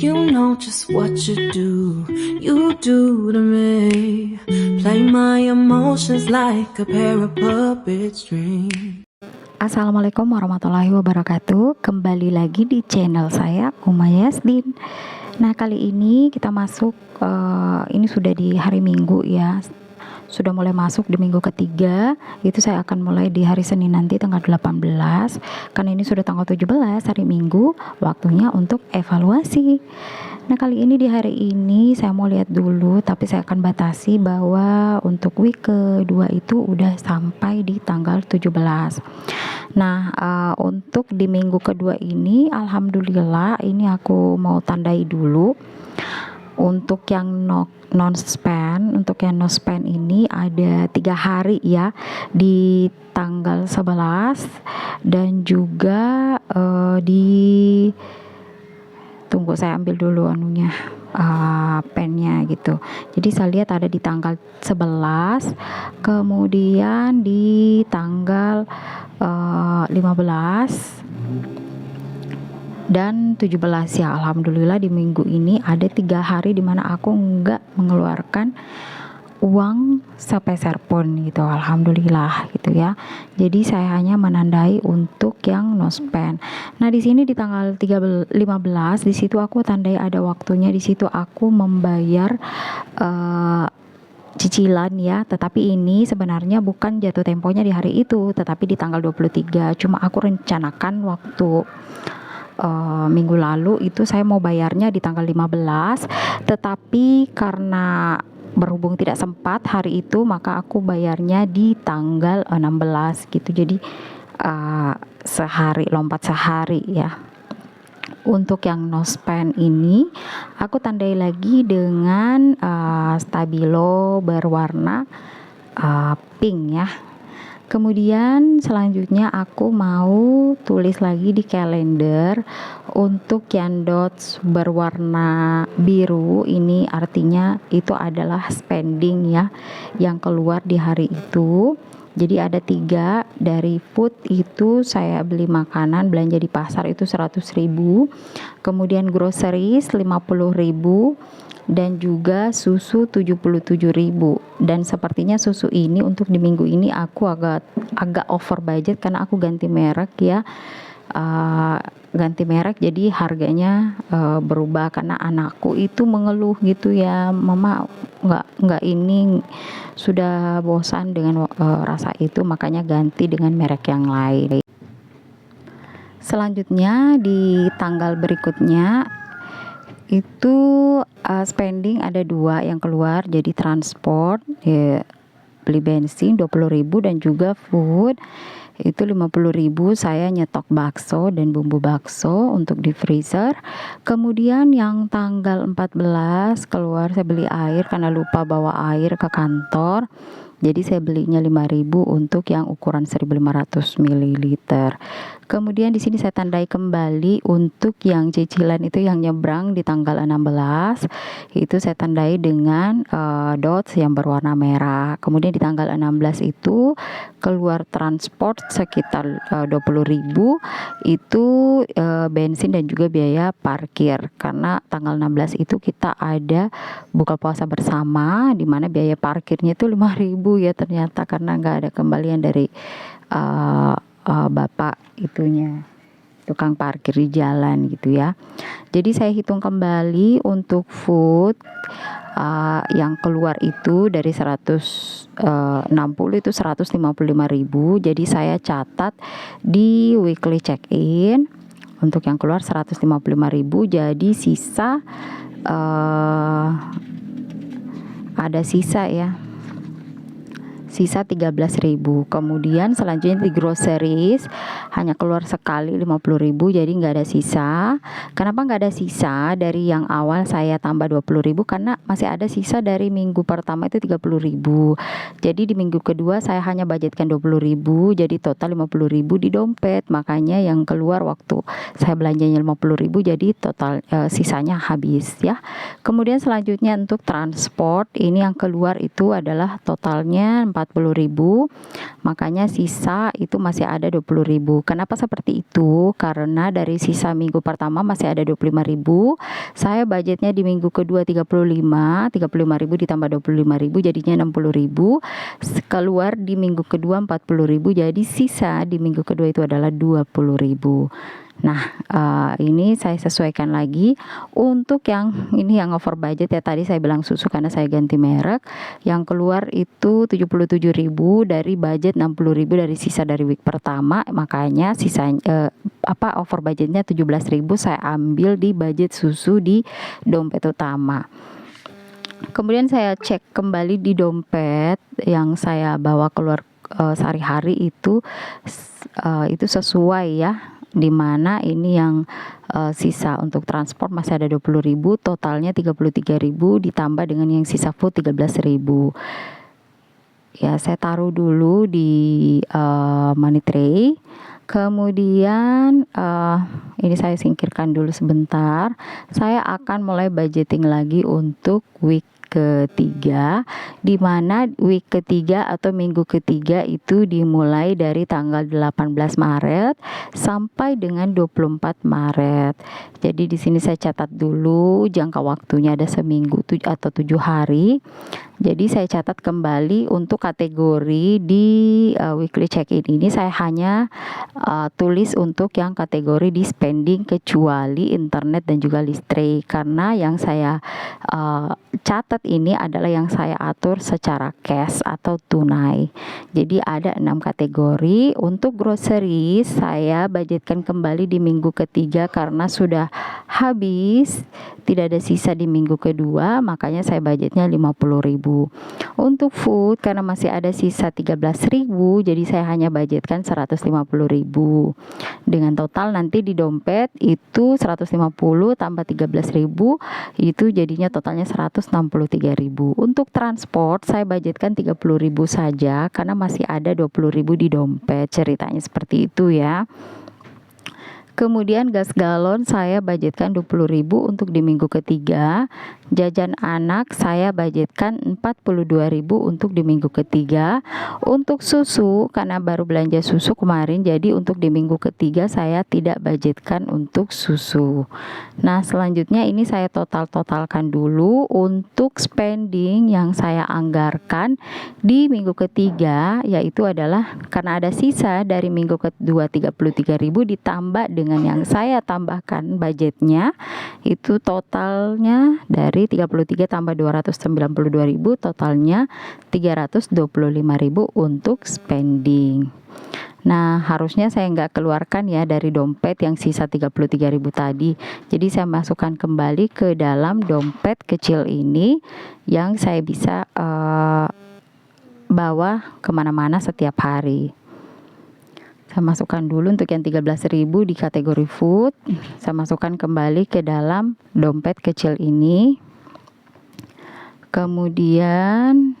You know just what you do to me. Play my emotions like a pair of puppet strings. Assalamualaikum warahmatullahi wabarakatuh. Kembali lagi di channel saya, Uma Yasdin. Nah, kali ini kita masuk ini sudah di hari Minggu ya. Sudah mulai masuk di minggu ketiga. Itu saya akan mulai di hari Senin nanti tanggal 18. Karena ini sudah tanggal 17 hari Minggu, waktunya untuk evaluasi. Nah, kali ini di hari ini saya mau lihat dulu, tapi saya akan batasi bahwa untuk week kedua itu udah sampai di tanggal 17. Nah, untuk di minggu kedua ini alhamdulillah ini aku mau tandai dulu. Untuk yang non spend ini ada 3 hari ya, di tanggal 11 dan juga tunggu saya ambil dulu pennya gitu. Jadi saya lihat ada di tanggal 11, kemudian di tanggal 15 dan 17 ya. Alhamdulillah di minggu ini ada 3 hari dimana aku nggak mengeluarkan uang sepeser pun gitu, alhamdulillah gitu ya. Jadi saya hanya menandai untuk yang no spend. Nah, di sini di tanggal 15 di situ aku tandai ada waktunya, di situ aku membayar cicilan ya, tetapi ini sebenarnya bukan jatuh temponya di hari itu, tetapi di tanggal 23. Cuma aku rencanakan waktu minggu lalu itu saya mau bayarnya di tanggal 15, tetapi karena berhubung tidak sempat hari itu, maka aku bayarnya di tanggal 16 gitu. Jadi lompat sehari ya. Untuk yang no spend ini aku tandai lagi dengan stabilo berwarna pink ya. Kemudian selanjutnya aku mau tulis lagi di kalender untuk yang dots berwarna biru, ini artinya itu adalah spending ya yang keluar di hari itu. Jadi ada 3 dari food itu saya beli makanan, belanja di pasar itu 100.000, kemudian groceries 50.000, dan juga susu 77.000. Dan sepertinya susu ini untuk di minggu ini aku agak over budget karena aku ganti merek ya. Ganti merek jadi harganya berubah karena anakku itu mengeluh gitu ya, mama nggak ini, sudah bosan dengan rasa itu, makanya ganti dengan merek yang lain. Selanjutnya di tanggal berikutnya itu spending ada 2 yang keluar, jadi transport ya, beli bensin 20.000 dan juga food itu 50.000. Saya nyetok bakso dan bumbu bakso untuk di freezer. Kemudian yang tanggal 14 keluar saya beli air karena lupa bawa air ke kantor. Jadi saya belinya 5.000 untuk yang ukuran 1.500 ml. Kemudian di sini saya tandai kembali untuk yang cicilan itu yang nyebrang di tanggal 16. Itu saya tandai dengan dots yang berwarna merah. Kemudian di tanggal 16 itu keluar transport sekitar 20.000, itu bensin dan juga biaya parkir. Karena tanggal 16 itu kita ada buka puasa bersama, di mana biaya parkirnya itu 5.000 ya ternyata, karena nggak ada kembalian dari bapak itunya, tukang parkir di jalan gitu ya. Jadi saya hitung kembali untuk food yang keluar itu dari 160 itu 155.000. Jadi saya catat di weekly check-in untuk yang keluar 155.000, jadi sisa ada sisa ya, sisa 13.000. Kemudian selanjutnya di groceries hanya keluar sekali 50.000, jadi nggak ada sisa. Kenapa nggak ada sisa? Dari yang awal saya tambah 20.000 karena masih ada sisa dari minggu pertama itu 30.000. Jadi di minggu kedua saya hanya budgetkan 20.000, jadi total 50.000 di dompet. Makanya yang keluar waktu saya belanjanya 50.000, jadi total sisanya habis ya. Kemudian selanjutnya untuk transport ini yang keluar itu adalah totalnya 40.000, makanya sisa itu masih ada 20.000. Kenapa seperti itu? Karena dari sisa minggu pertama masih ada 25.000, saya budgetnya di minggu kedua 35.000 ditambah 25.000 jadinya 60.000, keluar di minggu kedua 40.000, jadi sisa di minggu kedua itu adalah 20.000. Nah, ini saya sesuaikan lagi. Untuk yang ini yang over budget ya, tadi saya bilang susu karena saya ganti merek. Yang keluar itu 77.000 dari budget 60.000 dari sisa dari week pertama, makanya sisanya over budgetnya 17.000 saya ambil di budget susu di dompet utama. Kemudian saya cek kembali di dompet yang saya bawa keluar sehari-hari itu sesuai ya, dimana ini yang sisa untuk transport masih ada 20.000, totalnya 33.000 ditambah dengan yang sisa food 13.000. Ya, saya taruh dulu di money tray. Kemudian ini saya singkirkan dulu sebentar. Saya akan mulai budgeting lagi untuk week ketiga, di mana week ketiga atau minggu ketiga itu dimulai dari tanggal 18 Maret sampai dengan 24 Maret. Jadi di sini saya catat dulu jangka waktunya ada seminggu atau 7 hari. Jadi saya catat kembali untuk kategori di weekly check-in ini saya hanya tulis untuk yang kategori di spending kecuali internet dan juga listrik, karena yang saya catat ini adalah yang saya atur secara cash atau tunai. Jadi ada 6 kategori. Untuk grocery saya budgetkan kembali di minggu ketiga karena sudah habis, tidak ada sisa di minggu kedua, makanya saya budgetnya 50.000. Untuk food karena masih ada sisa 13.000, jadi saya hanya budgetkan 150.000. Dengan total nanti di dompet itu 150 tambah 13.000 itu jadinya totalnya 163.000. Untuk transport saya budgetkan 30.000 saja karena masih ada 20.000 di dompet, ceritanya seperti itu ya. Kemudian gas galon saya budgetkan 20.000 untuk di minggu ketiga. Jajan anak saya budgetkan 42.000 untuk di minggu ketiga. Untuk susu karena baru belanja susu kemarin, jadi untuk di minggu ketiga saya tidak budgetkan untuk susu. Nah, selanjutnya ini saya totalkan dulu untuk spending yang saya anggarkan di minggu ketiga, yaitu adalah karena ada sisa dari minggu kedua 33.000 ditambah dengan yang saya tambahkan budgetnya itu totalnya dari 33 tambah 292.000 totalnya 325.000 untuk spending. Nah, harusnya saya nggak keluarkan ya dari dompet yang sisa 33.000 tadi. Jadi saya masukkan kembali ke dalam dompet kecil ini yang saya bisa bawa kemana-mana setiap hari. Saya masukkan dulu untuk yang 13.000 di kategori food. Saya masukkan kembali ke dalam dompet kecil ini. Kemudian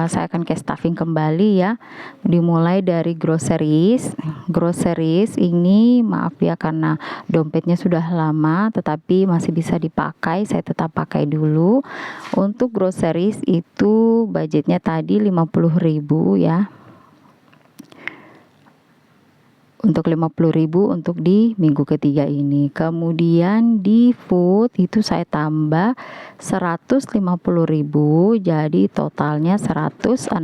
saya akan cash stuffing kembali ya. Dimulai dari groceries. Groceries ini maaf ya karena dompetnya sudah lama tetapi masih bisa dipakai, saya tetap pakai dulu. Untuk groceries itu budgetnya tadi 50.000 ya. Untuk 50.000 untuk di minggu ketiga ini. Kemudian di food itu saya tambah 150.000, jadi totalnya 163.000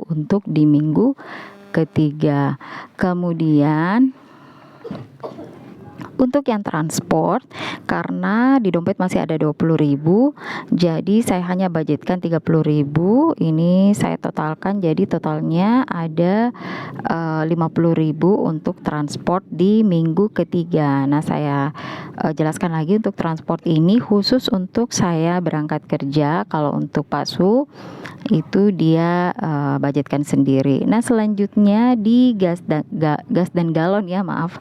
untuk di minggu ketiga. Kemudian untuk yang transport karena di dompet masih ada 20.000, jadi saya hanya budgetkan 30.000. Ini saya totalkan, jadi totalnya ada 50.000 untuk transport di minggu ketiga. Nah, saya jelaskan lagi untuk transport ini khusus untuk saya berangkat kerja. Kalau untuk Pak Su itu dia budgetkan sendiri. Nah, selanjutnya di gas dan galon ya, maaf.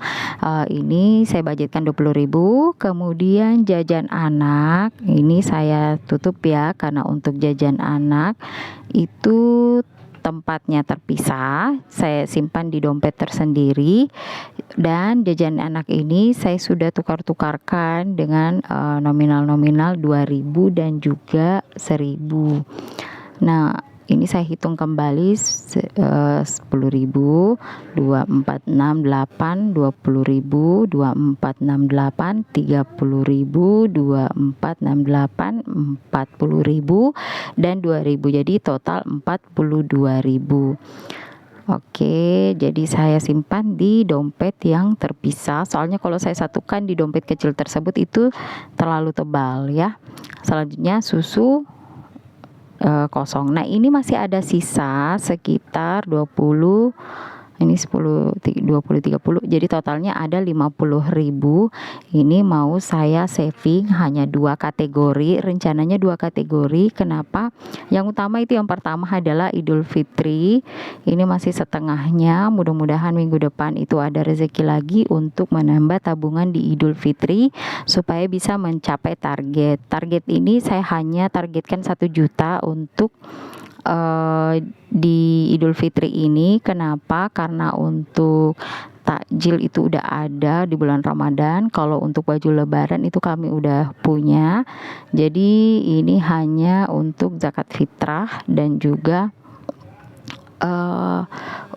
Ini saya budgetkan 20.000. Kemudian jajan anak ini saya tutup ya karena untuk jajan anak itu tempatnya terpisah, saya simpan di dompet tersendiri. Dan jajan anak ini saya sudah tukar-tukarkan dengan nominal-nominal 2.000 dan juga 1.000. Nah, ini saya hitung kembali 10.000, 2468, 20.000, 2468, 30.000, 2468, 40.000 dan 2.000. Jadi total 42.000. Oke, jadi saya simpan di dompet yang terpisah. Soalnya kalau saya satukan di dompet kecil tersebut itu terlalu tebal ya. Selanjutnya susu kosong. Nah, ini masih ada sisa sekitar 20, ini 10, 20, 30. Jadi totalnya ada 50.000. Ini mau saya saving hanya 2 kategori. Rencananya 2 kategori. Kenapa? Yang utama itu, yang pertama adalah Idul Fitri. Ini masih setengahnya. Mudah-mudahan minggu depan itu ada rezeki lagi untuk menambah tabungan di Idul Fitri supaya bisa mencapai target. Target ini saya hanya targetkan 1 juta untuk di Idul Fitri ini. Kenapa? Karena untuk takjil itu udah ada di bulan Ramadan. Kalau untuk baju lebaran itu kami udah punya. Jadi ini hanya untuk zakat fitrah dan juga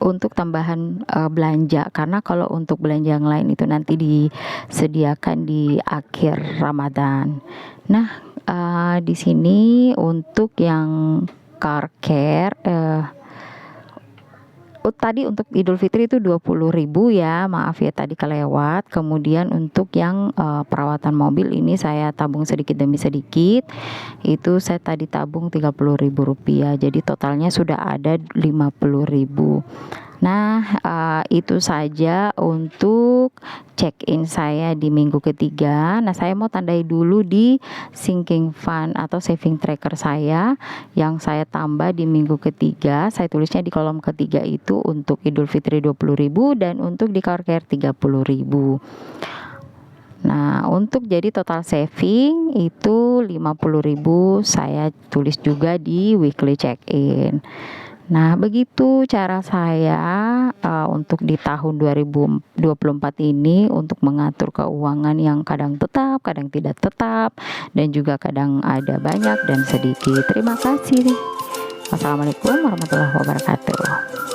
untuk tambahan belanja, karena kalau untuk belanja yang lain itu nanti disediakan di akhir Ramadan. Nah, di sini untuk yang car care tadi untuk Idul Fitri itu 20.000 ya, maaf ya tadi kelewat. Kemudian untuk yang perawatan mobil ini saya tabung sedikit demi sedikit. Itu saya tadi tabung 30.000 rupiah. Jadi totalnya sudah ada 50.000. Nah, itu saja untuk check-in saya di minggu ketiga. Nah, saya mau tandai dulu di sinking fund atau saving tracker saya yang saya tambah di minggu ketiga. Saya tulisnya di kolom ketiga itu untuk Idul Fitri 20.000 dan untuk di car care 30.000. Nah, untuk jadi total saving itu 50.000 saya tulis juga di weekly check-in. Nah, begitu cara saya untuk di tahun 2024 ini untuk mengatur keuangan yang kadang tetap, kadang tidak tetap, dan juga kadang ada banyak dan sedikit. Terima kasih. Wassalamualaikum warahmatullahi wabarakatuh.